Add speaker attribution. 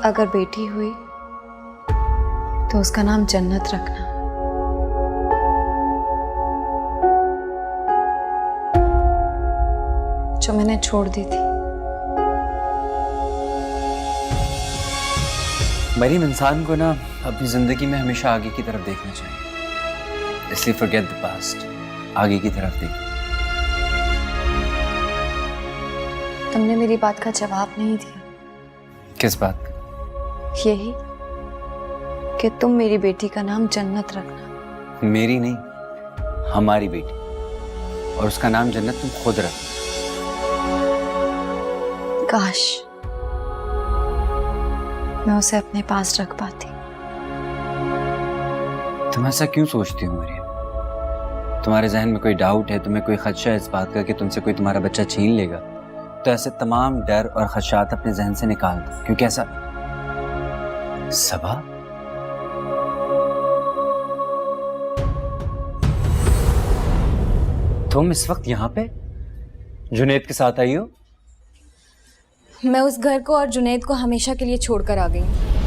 Speaker 1: अगर बेटी हुई तो उसका नाम जन्नत रखना। जो मैंने छोड़ दी थी।
Speaker 2: मरीम, इंसान को ना अपनी जिंदगी में हमेशा आगे की तरफ देखना चाहिए, इसलिए फॉरगेट द पास्ट, आगे की तरफ देखो।
Speaker 1: तुमने मेरी बात का जवाब नहीं दिया।
Speaker 2: किस बात का?
Speaker 1: यही कि तुम मेरी बेटी का नाम जन्नत रखना।
Speaker 2: मेरी नहीं, हमारी बेटी, और उसका नाम जन्नत तुम खुद रखना।
Speaker 1: काश मैं उसे अपने पास रख पाती।
Speaker 2: तुम ऐसा क्यों सोचती हो मरियम? तुम्हारे जहन में कोई डाउट है, तुम्हें कोई खदशा है इस बात का कि तुमसे कोई तुम्हारा बच्चा छीन लेगा, तो ऐसे तमाम डर और खदशात अपने जहन से निकाल दो, क्योंकि ऐसा। सबा, तुम इस वक्त यहाँ पे जुनैद के साथ आई हो?
Speaker 1: मैं उस घर को और जुनैद को हमेशा के लिए छोड़कर आ गई हूँ।